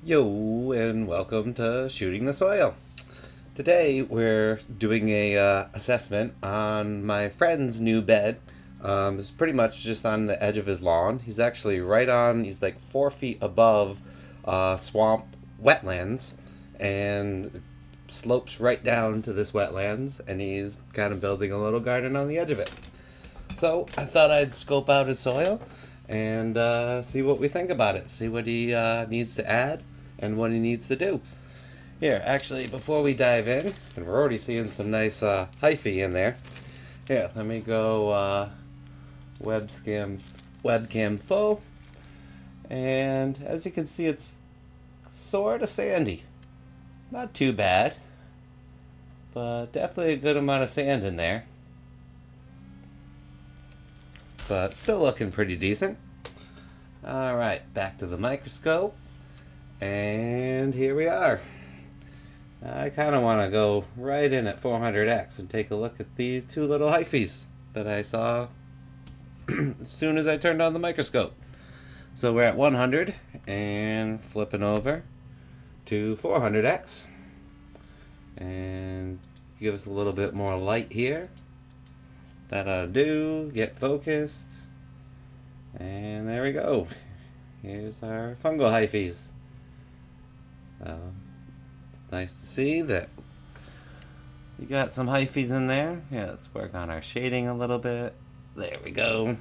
Yo, and welcome to Shooting the Soil. Today we're doing a assessment on my friend's new bed. It's pretty much just on the edge of his lawn. He's actually he's like 4 feet above swamp wetlands, and it slopes right down to this wetlands, and he's kind of building a little garden on the edge of it. So I thought I'd scope out his soil and see what we think about it. See what he needs to add and what he needs to do. Here, actually, before we dive in, and we're already seeing some nice hyphae in there. Here, let me go webcam full. And as you can see, it's sort of sandy. Not too bad, but definitely a good amount of sand in there. But still looking pretty decent. Alright, back to the microscope. And here we are. I kind of want to go right in at 400x and take a look at these two little hyphaes that I saw as soon as I turned on the microscope. So we're at 100 and flipping over to 400x. And give us a little bit more light here. That ought to do. Get focused. And there we go. Here's our fungal hyphaes. So it's nice to see that we got some hyphaes in there. Yeah, let's work on our shading a little bit. There we go.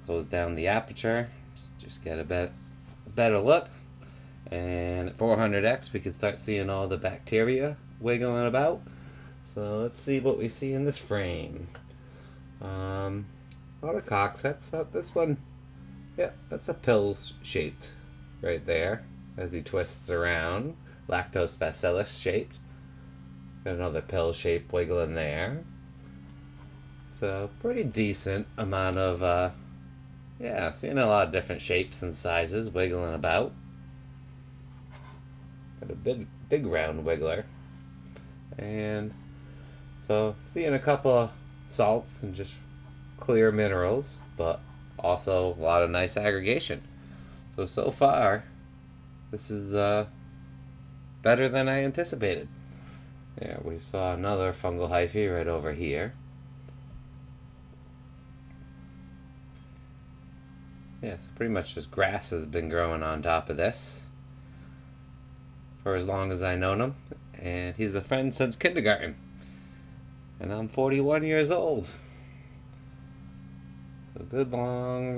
Close down the aperture. Just get a better look. And at 400x we can start seeing all the bacteria wiggling about. So let's see what we see in this frame. A lot of coccyx. This one, yeah, that's a pill shaped right there as he twists around. Lactobacillus shaped. Got another pill shape wiggling there. So pretty decent amount of, yeah, seeing a lot of different shapes and sizes wiggling about. Got a big round wiggler. And so seeing a couple of salts and just clear minerals, but also a lot of nice aggregation. So far, this is better than I anticipated. Yeah, we saw another fungal hyphae right over here. Yeah, so pretty much just grass has been growing on top of this for as long as I known him. And he's a friend since kindergarten. And I'm 41 years old. So good long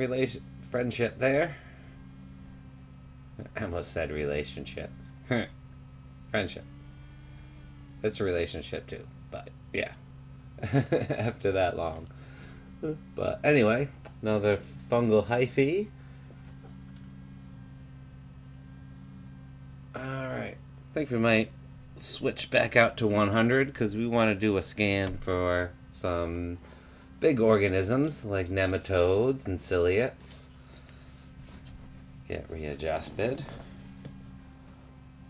friendship there. I almost said relationship. Friendship. It's a relationship too, but yeah. After that long. But anyway, another fungal hyphae. Alright, I think we might switch back out to 100 because we want to do a scan for some big organisms like nematodes and ciliates. Get readjusted.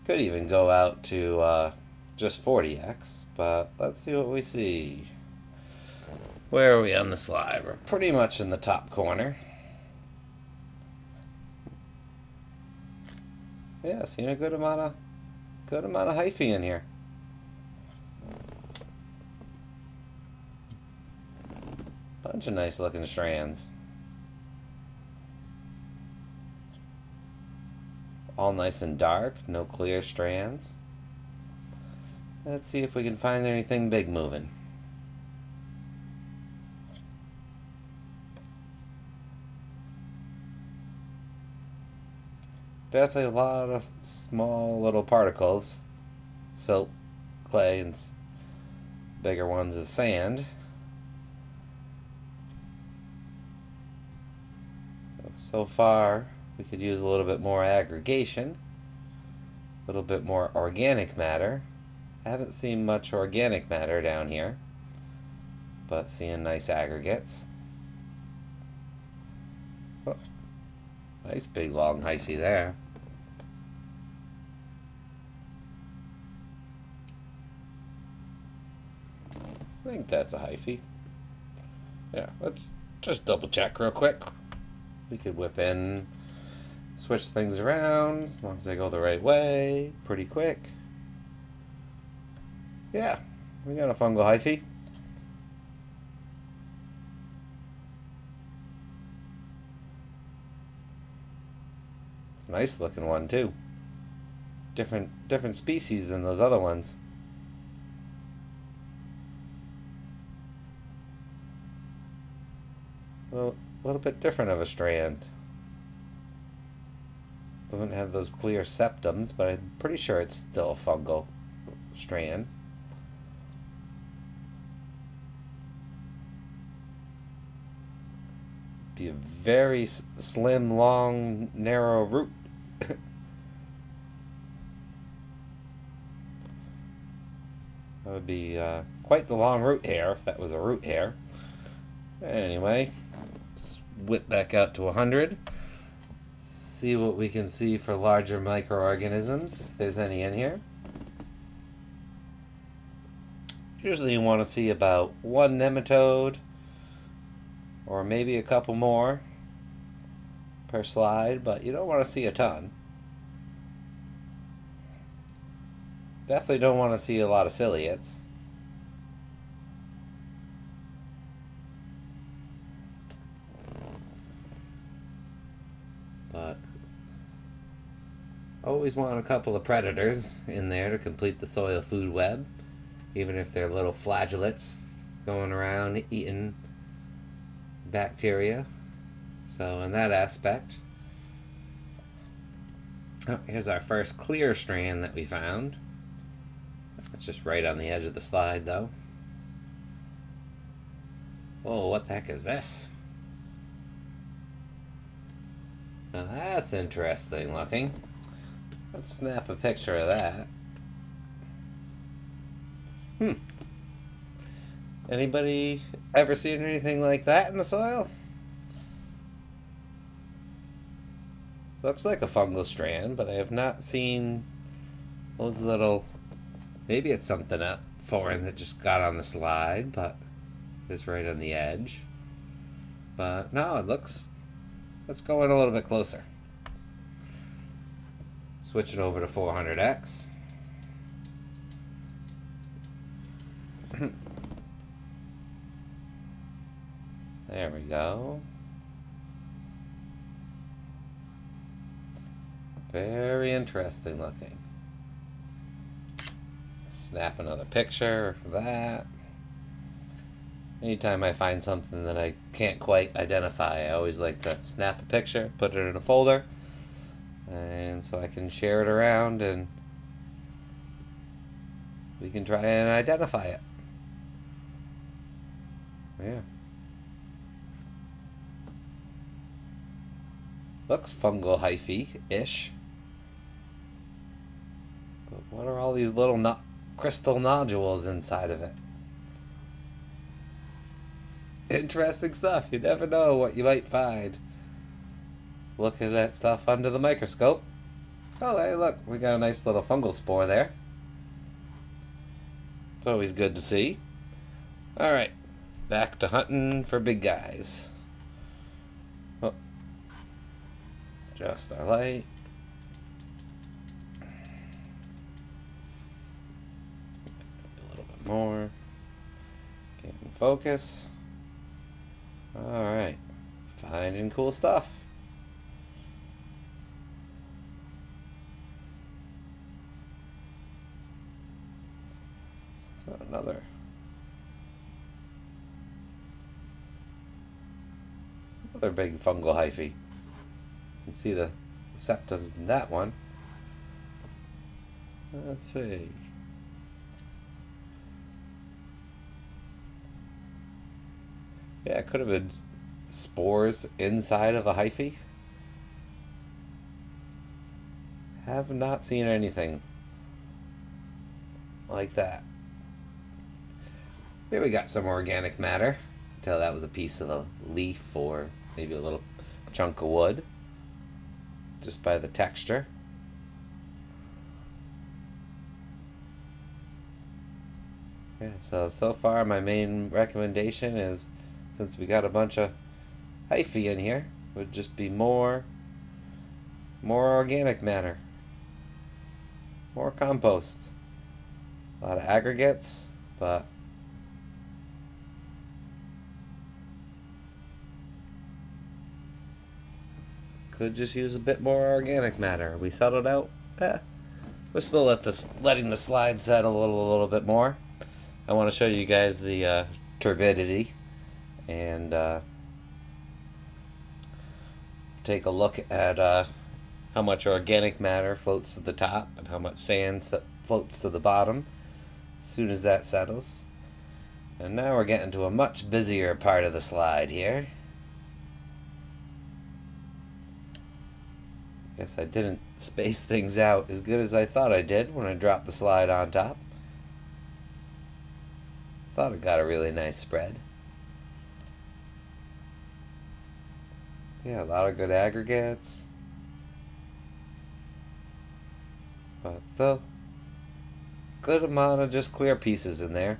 Could even go out to just 40x, but let's see what we see. Where are we on the slide? We're pretty much in the top corner. Yeah, seeing a good amount of hyphae in here. Bunch of nice looking strands. All nice and dark, no clear strands. Let's see if we can find anything big moving. Definitely a lot of small little particles. Silt, clay, and bigger ones of sand. So far, we could use a little bit more aggregation, a little bit more organic matter. I haven't seen much organic matter down here, but seeing nice aggregates. Oh, nice big long hyphae there. I think that's a hyphae. Yeah, let's just double check real quick. We could whip in switch things around as long as I go the right way, pretty quick. Yeah, we got a fungal hyphae. It's a nice looking one too. Different species than those other ones. Well, a little bit different of a strand. Doesn't have those clear septums, but I'm pretty sure it's still a fungal strand. Be a very slim, long, narrow root. That would be quite the long root hair if that was a root hair. Anyway, let's whip back out to 100. See what we can see for larger microorganisms, if there's any in here. Usually you want to see about one nematode, or maybe a couple more per slide, but you don't want to see a ton. Definitely don't want to see a lot of ciliates. But always want a couple of predators in there to complete the soil food web, even if they're little flagellates going around eating bacteria. So in that aspect, here's our first clear strand that we found. That's just right on the edge of the slide though. Whoa, what the heck is this? Now that's interesting looking. Let's snap a picture of that. Anybody ever seen anything like that in the soil? Looks like a fungal strand, but I have not seen those little... Maybe it's something up foreign that just got on the slide, but it's right on the edge. But no, it looks... Let's go in a little bit closer. Switch it over to 400x. There we go. Very interesting looking. Snap another picture of that. Anytime I find something that I can't quite identify, I always like to snap a picture, put it in a folder, and so I can share it around and we can try and identify it. Yeah. Looks fungal hyphae-ish. But what are all these little crystal nodules inside of it? Interesting stuff. You never know what you might find looking at stuff under the microscope. Oh, hey, look. We got a nice little fungal spore there. It's always good to see. Alright. Back to hunting for big guys. Oh. Adjust our light. A little bit more. Get in focus. Alright. Finding cool stuff. So another big fungal hyphae. You can see the septums in that one. Let's see. Yeah, it could have been spores inside of a hyphae. Have not seen anything like that. Here we got some organic matter. Tell that was a piece of a leaf or maybe a little chunk of wood, just by the texture. Yeah, so far my main recommendation is, since we got a bunch of hyphae in here, would just be more more organic matter, more compost, a lot of aggregates, but could just use a bit more organic matter. We settled out. We're still letting the slide settle a little bit more. I want to show you guys the turbidity and take a look at how much organic matter floats to the top and how much sand floats to the bottom as soon as that settles. And now we're getting to a much busier part of the slide here. Guess I didn't space things out as good as I thought I did when I dropped the slide on top. Thought it got a really nice spread. Yeah, a lot of good aggregates. But still, good amount of just clear pieces in there.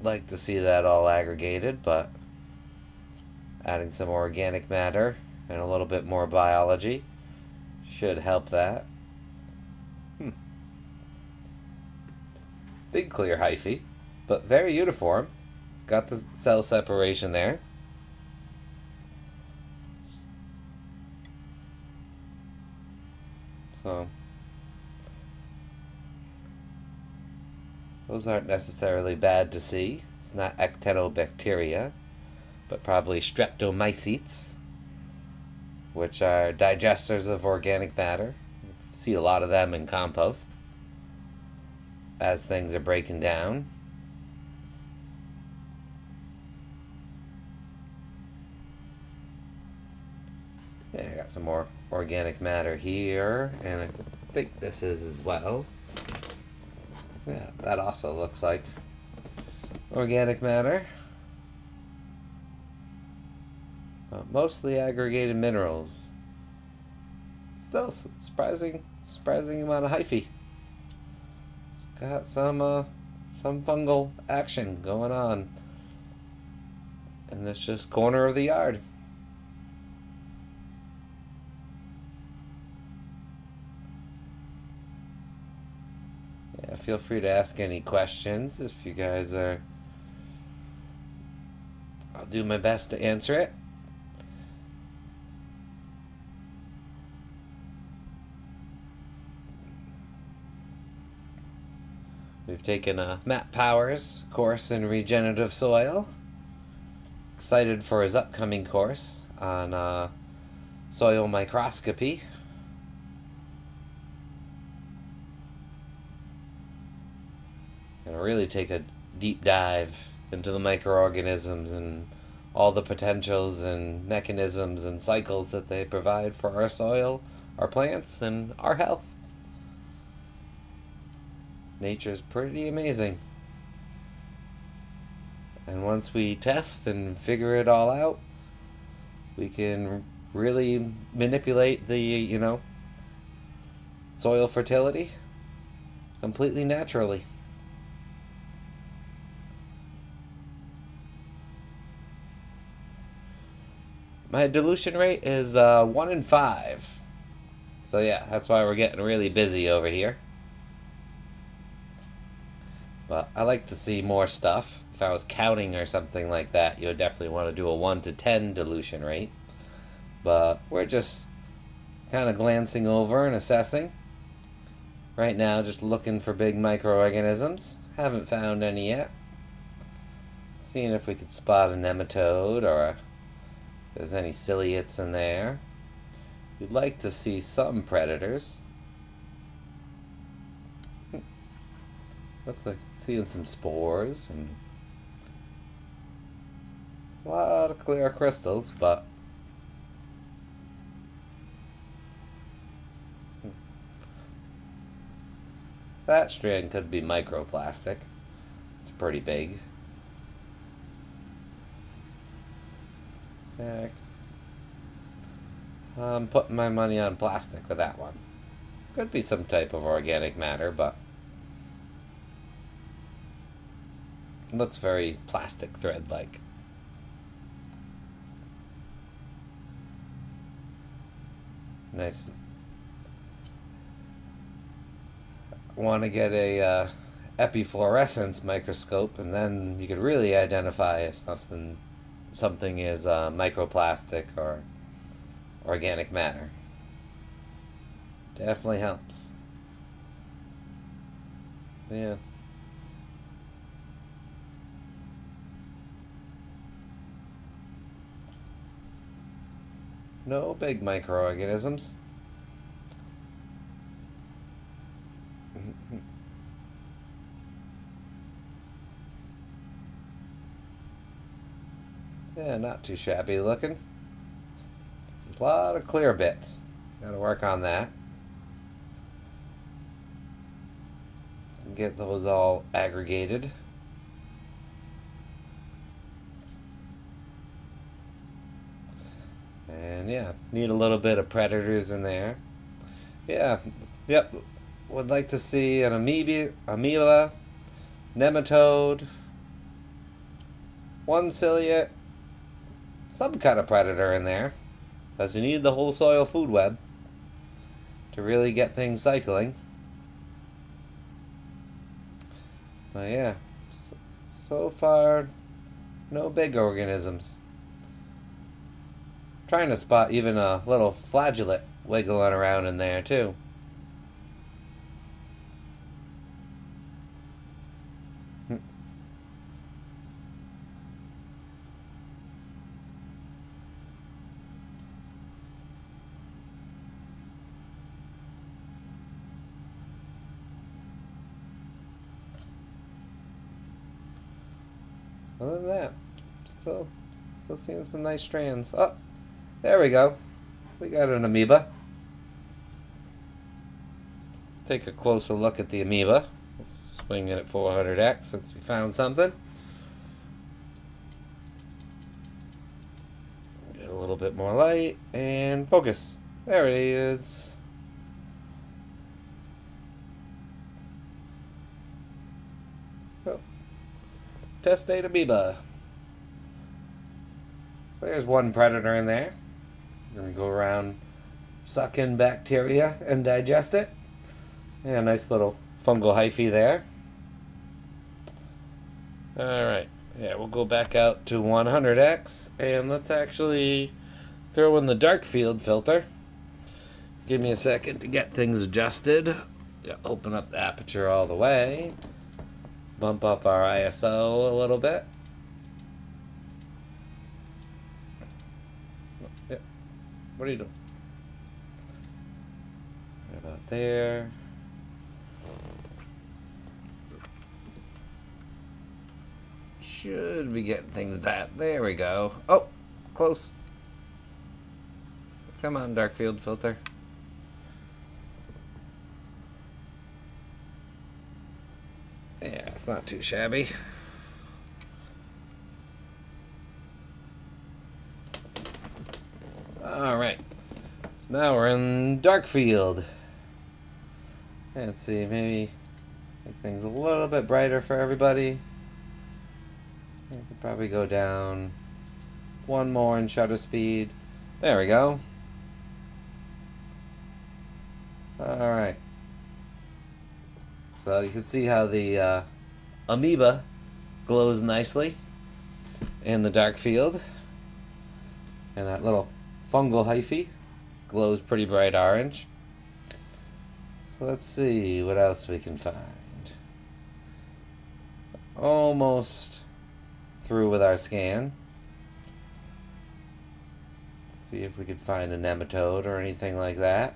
Like to see that all aggregated, but adding some organic matter and a little bit more biology should help that. Big clear hyphae, but very uniform. It's got the cell separation there. So those aren't necessarily bad to see. It's not actinobacteria, but probably streptomycetes, which are digesters of organic matter. You see a lot of them in compost as things are breaking down. Yeah, I got some more organic matter here, and I think this is as well. Yeah, that also looks like organic matter. Mostly aggregated minerals. Still, surprising amount of hyphae. It's got some fungal action going on in this just corner of the yard. Yeah, feel free to ask any questions if you guys are. I'll do my best to answer it. We've taken a Matt Powers course in regenerative soil. Excited for his upcoming course on soil microscopy. Gonna really take a deep dive into the microorganisms and all the potentials and mechanisms and cycles that they provide for our soil, our plants, and our health. Nature's pretty amazing. And once we test and figure it all out, we can really manipulate the, soil fertility completely naturally. My dilution rate is 1 in 5. So yeah, that's why we're getting really busy over here. But I like to see more stuff. If I was counting or something like that, you would definitely want to do a 1 to 10 dilution rate. But we're just kind of glancing over and assessing. Right now, just looking for big microorganisms. Haven't found any yet. Seeing if we could spot a nematode or if there's any ciliates in there. You'd like to see some predators. Looks like seeing some spores and a lot of clear crystals, but that strand could be microplastic. It's pretty big. Heck. I'm putting my money on plastic with that one. Could be some type of organic matter, but looks very plastic thread-like. Nice. Want to get a epifluorescence microscope, and then you could really identify if something is microplastic or organic matter. Definitely helps. Yeah. No big microorganisms. Yeah, not too shabby looking. A lot of clear bits. Gotta work on that. Get those all aggregated. And yeah, need a little bit of predators in there. Yeah, yep. Would like to see an amoeba, nematode, one ciliate, some kind of predator in there. Because you need the whole soil food web to really get things cycling. But yeah, so far, no big organisms. Trying to spot even a little flagellate wiggling around in there too. Other than that, still seeing some nice strands. Oh, there we go. We got an amoeba. Let's take a closer look at the amoeba. We'll swing it at 400x since we found something. Get a little bit more light and focus. There it is. Oh. Testate amoeba. So there's one predator in there. We're going to go around, suck in bacteria and digest it. Yeah, nice little fungal hyphae there. Alright, yeah, we'll go back out to 100x and let's actually throw in the dark field filter. Give me a second to get things adjusted. Yeah, open up the aperture all the way. Bump up our ISO a little bit. Yeah. What are you doing? Right about there. Should be getting things that. There we go. Oh, close. Come on, dark field filter. Yeah, it's not too shabby. Alright. So now we're in dark field. Let's see, maybe make things a little bit brighter for everybody. I could probably go down one more in shutter speed. There we go. Alright. So you can see how the amoeba glows nicely in the dark field. And that little fungal hyphae glows pretty bright orange. So let's see what else we can find. Almost through with our scan. Let's see if we could find a nematode or anything like that.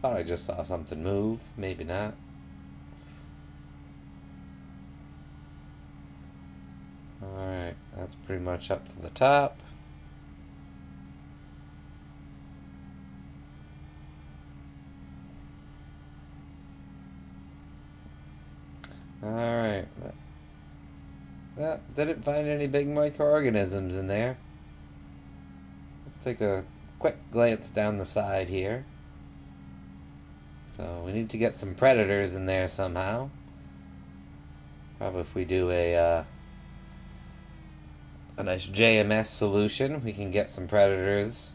Thought I just saw something move. Maybe not. Alright, that's pretty much up to the top. Alright. Didn't find any big microorganisms in there. Take a quick glance down the side here. So we need to get some predators in there somehow. Probably if we do a nice JMS solution, we can get some predators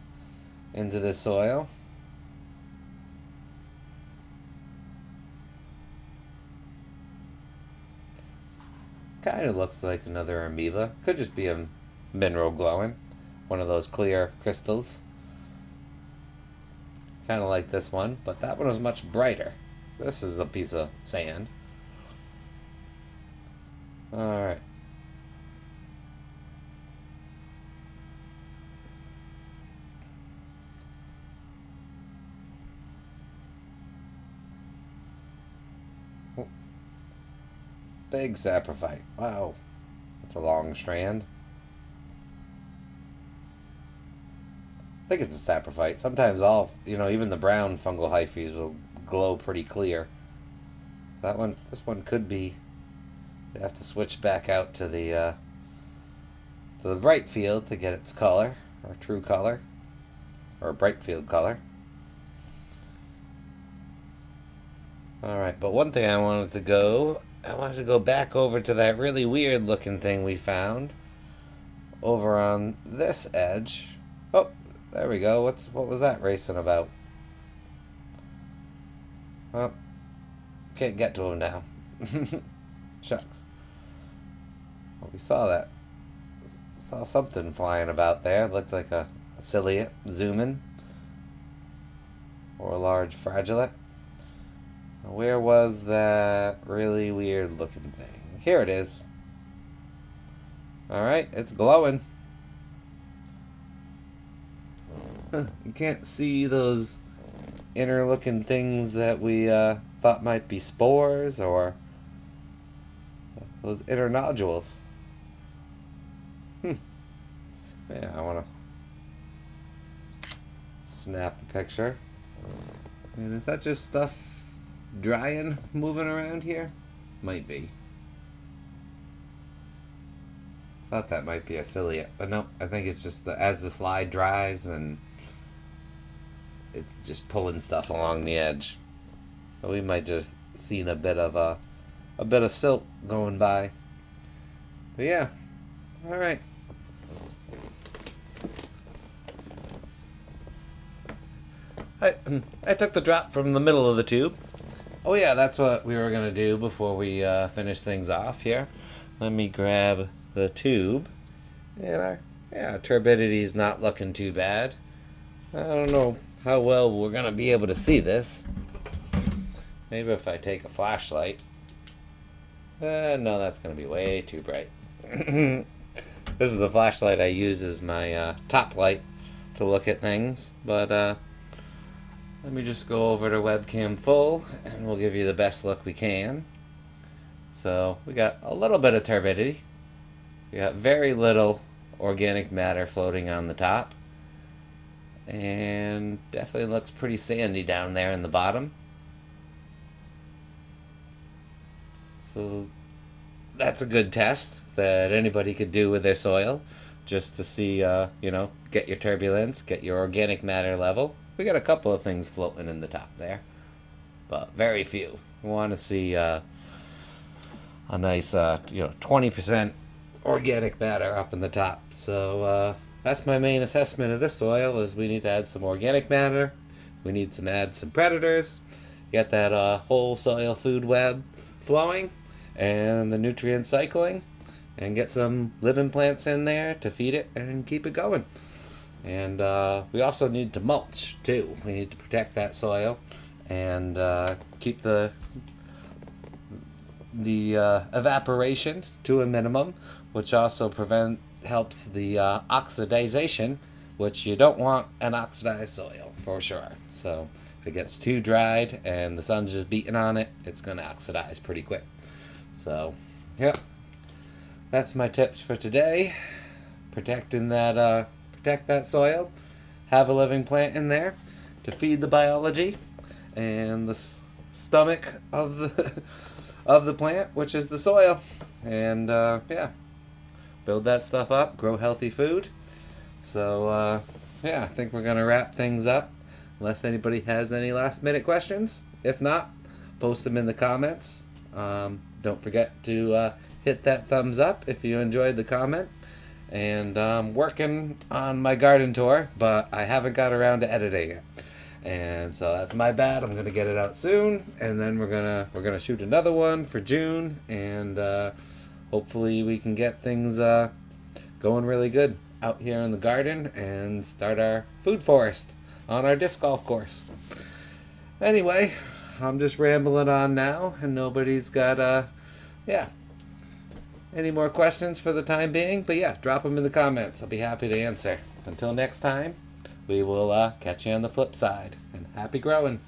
into the soil. Kind of looks like another amoeba. Could just be a mineral glowing. One of those clear crystals. Kind of like this one, but that one was much brighter. This is a piece of sand. Alright. Big saprophyte. Wow. That's a long strand. I think it's a saprophyte. Sometimes even the brown fungal hyphae will glow pretty clear. So this one could be. You have to switch back out to the bright field to get its color, or true color, or bright field color. All right, but one thing I wanted to go back over to that really weird looking thing we found over on this edge. Oh, there we go. What was that racing about? Well, can't get to him now. Shucks. Well, we saw that. Saw something flying about there. It looked like a ciliate zoom-in. Or a large flagellate. Where was that really weird looking thing? Here it is. Alright, it's glowing. You can't see those inner looking things that we thought might be spores or those inner nodules. Yeah, I want to snap a picture. And is that just stuff drying, moving around here? Might be. Thought that might be a ciliate, but no, I think it's just as the slide dries and it's just pulling stuff along the edge. So we might just seen a bit of silt going by. But yeah, all right. I took the drop from the middle of the tube. Oh yeah, that's what we were gonna do before we finish things off here. Let me grab the tube. And our turbidity is not looking too bad. I don't know how well we're gonna be able to see this. Maybe if I take a flashlight. No, that's gonna be way too bright. This is the flashlight I use as my top light to look at things, but let me just go over to webcam full and we'll give you the best look we can. So we got a little bit of turbidity. We got very little organic matter floating on the top. And definitely looks pretty sandy down there in the bottom. So that's a good test that anybody could do with their soil. Just to see, get your turbulence, get your organic matter level. We got a couple of things floating in the top there, but very few. We want to see a nice, 20% organic matter up in the top. So that's my main assessment of this soil: is we need to add some organic matter. We need to add some predators, get that whole soil food web flowing, and the nutrient cycling, and get some living plants in there to feed it and keep it going. And we also need to mulch too. We need to protect that soil and keep the evaporation to a minimum, which also helps the oxidization, which you don't want an oxidized soil for sure. So if it gets too dried and the sun's just beating on it, it's going to oxidize pretty quick. So, yeah, that's my tips for today. Protect that soil, have a living plant in there to feed the biology and the stomach of of the plant, which is the soil. And yeah, build that stuff up, grow healthy food. So yeah, I think we're going to wrap things up unless anybody has any last minute questions. If not, post them in the comments. Don't forget to hit that thumbs up if you enjoyed the comment. And I'm working on my garden tour, but I haven't got around to editing it. And so that's my bad. I'm gonna get it out soon, and then we're gonna shoot another one for June, and hopefully we can get things going really good out here in the garden and start our food forest on our disc golf course. Anyway, I'm just rambling on now, and nobody's got any more questions for the time being. But yeah, drop them in the comments. I'll be happy to answer. Until next time, we will catch you on the flip side. And happy growing.